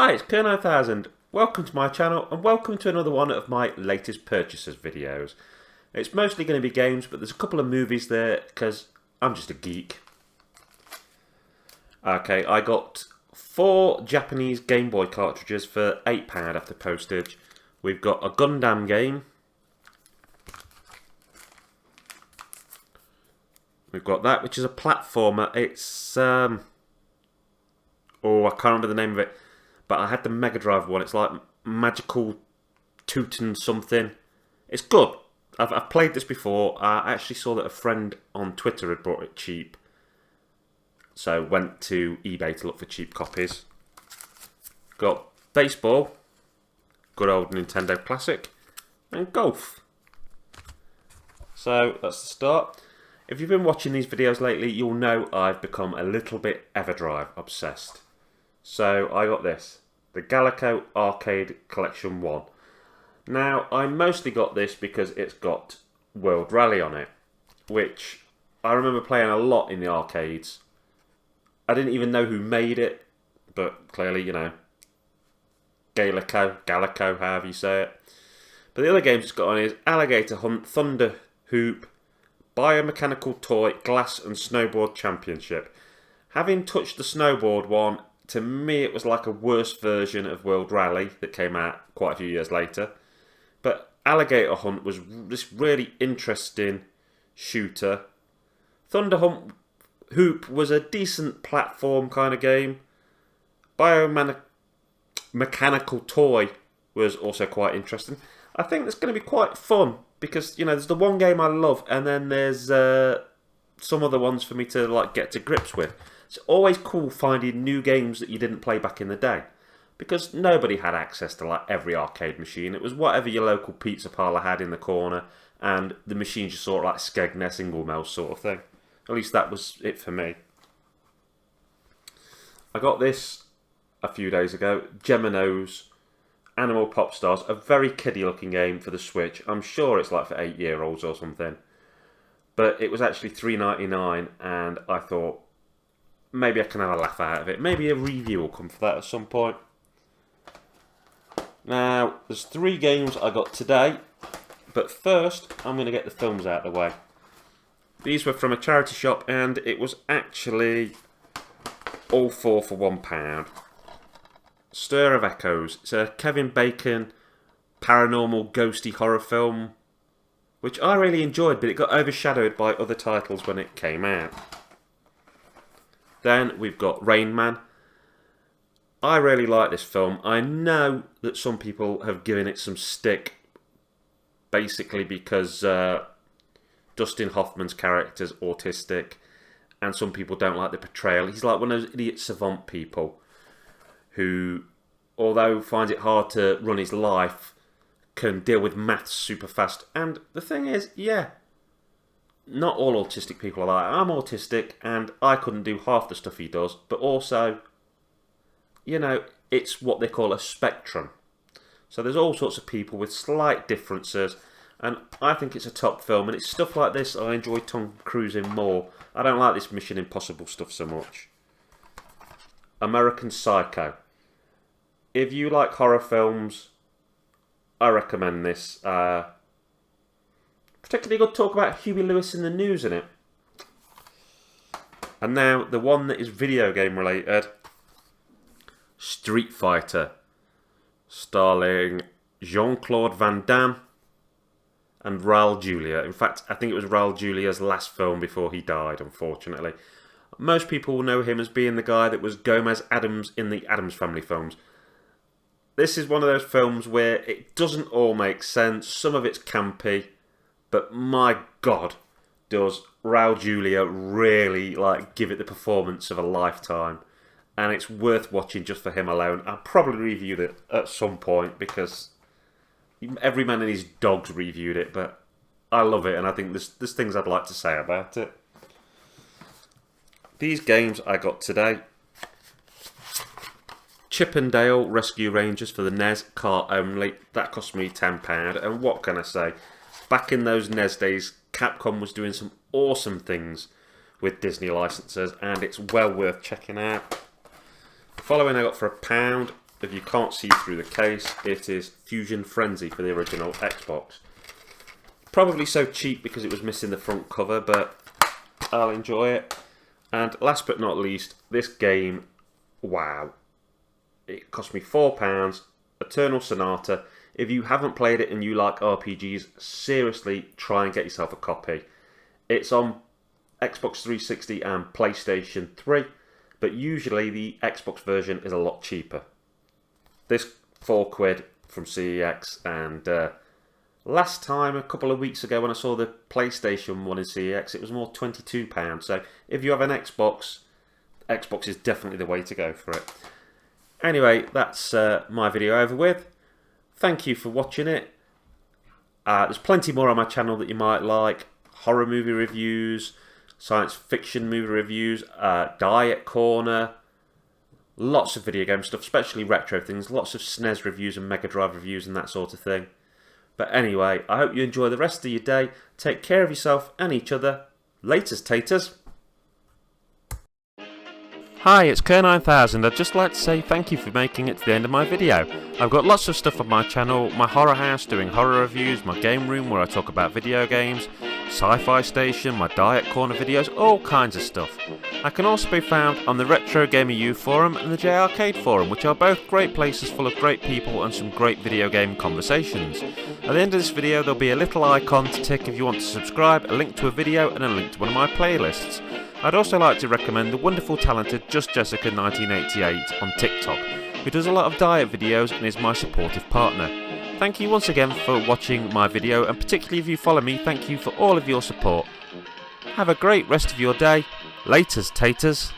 Hi, it's Kerr9000. Welcome to my channel and welcome to another one of my latest purchases videos. It's mostly going to be games, but there's a couple of movies there because I'm just a geek. Okay, I got 4 Japanese Game Boy cartridges for £8 after postage. We've got a Gundam game. We've got that, which is a platformer. It's, oh, I can't remember the name of it. But I had the Mega Drive one. It's like Magical Tootin' something. It's good. I've played this before. I actually saw that a friend on Twitter had bought it cheap. So went to eBay to look for cheap copies. Got baseball. Good old Nintendo classic. And golf. So that's the start. If you've been watching these videos lately, you'll know I've become a little bit Everdrive obsessed. So I got this, the Galaco Arcade Collection 1. Now, I mostly got this because it's got World Rally on it, which I remember playing a lot in the arcades. I didn't even know who made it, but clearly, you know, Galaco, however you say it. But the other games it's got on is Alligator Hunt, Thunder Hoop, Biomechanical Toy, Glass and Snowboard Championship. Having touched the snowboard one, to me it was like a worse version of World Rally that came out quite a few years later. But Alligator Hunt was this really interesting shooter. Thunder Hoop was a decent platform kind of game. Biomechanical Toy was also quite interesting. I think it's going to be quite fun because, you know, there's the one game I love and then there's some other ones for me to like get to grips with. It's always cool finding new games that you didn't play back in the day, because nobody had access to like every arcade machine. It was whatever your local pizza parlour had in the corner, and the machines just sort of like Skegness, Inglemouse sort of thing. At least that was it for me. I got this a few days ago, Gemino's Animal Pop Stars, a very kiddie looking game for the Switch. I'm sure it's like for 8-year-olds or something. But it was actually $3.99 and I thought, maybe I can have a laugh out of it. Maybe a review will come for that at some point. Now, there's 3 games I got today. But first, I'm going to get the films out of the way. These were from a charity shop and it was actually all 4 for £1. Stir of Echoes. It's a Kevin Bacon paranormal ghosty horror film, which I really enjoyed, but it got overshadowed by other titles when it came out. Then we've got Rain Man. I really like this film. I know that some people have given it some stick, basically because Dustin Hoffman's character's autistic, and some people don't like the portrayal. He's like one of those idiot savant people who, although finds it hard to run his life, can deal with maths super fast. And the thing is, yeah, not all autistic people are like, I'm autistic and I couldn't do half the stuff he does, but also, you know, it's what they call a spectrum. So there's all sorts of people with slight differences, and I think it's a top film, and it's stuff like this I enjoy Tom Cruise in more. I don't like this Mission Impossible stuff so much. American Psycho. If you like horror films, I recommend this. Particularly good talk about Huey Lewis in the news in it. And now, the one that is video game related. Street Fighter. Starring Jean-Claude Van Damme and Raul Julia. In fact, I think it was Raul Julia's last film before he died, unfortunately. Most people will know him as being the guy that was Gomez Addams in the Addams Family films. This is one of those films where it doesn't all make sense. Some of it's campy, but my God, does Raul Julia really like give it the performance of a lifetime. And it's worth watching just for him alone. I'll probably review it at some point because every man and his dog's reviewed it, but I love it and I think there's things I'd like to say about it. These games I got today. Chip and Dale Rescue Rangers for the NES, car only. That cost me £10. And what can I say? Back in those NES days, Capcom was doing some awesome things with Disney licenses, and it's well worth checking out. Following I got for £1, if you can't see through the case, it is Fusion Frenzy for the original Xbox. Probably so cheap because it was missing the front cover, but I'll enjoy it. And last but not least, this game, wow. It cost me £4, Eternal Sonata. If you haven't played it and you like RPGs, seriously try and get yourself a copy. It's on Xbox 360 and PlayStation 3, but usually the Xbox version is a lot cheaper. This £4 from CEX, and last time, a couple of weeks ago when I saw the PlayStation one in CEX, it was more £22. So if you have an Xbox, Xbox is definitely the way to go for it. Anyway, that's my video over with. Thank you for watching it. There's plenty more on my channel that you might like. Horror movie reviews, science fiction movie reviews, Diet Corner, lots of video game stuff, especially retro things, lots of SNES reviews and Mega Drive reviews and that sort of thing. But anyway, I hope you enjoy the rest of your day. Take care of yourself and each other. Laters, taters. Hi, it's Kerr9000. I'd just like to say thank you for making it to the end of my video. I've got lots of stuff on my channel, my horror house doing horror reviews, my game room where I talk about video games, Sci-Fi Station, my Diet Corner videos, all kinds of stuff. I can also be found on the Retro Gamer U forum and the J Arcade forum, which are both great places full of great people and some great video game conversations. At the end of this video there'll be a little icon to tick if you want to subscribe, a link to a video and a link to one of my playlists. I'd also like to recommend the wonderful talented Just Jessica 1988 on TikTok, who does a lot of diet videos and is my supportive partner. Thank you once again for watching my video, and particularly if you follow me, thank you for all of your support. Have a great rest of your day. Laters, taters.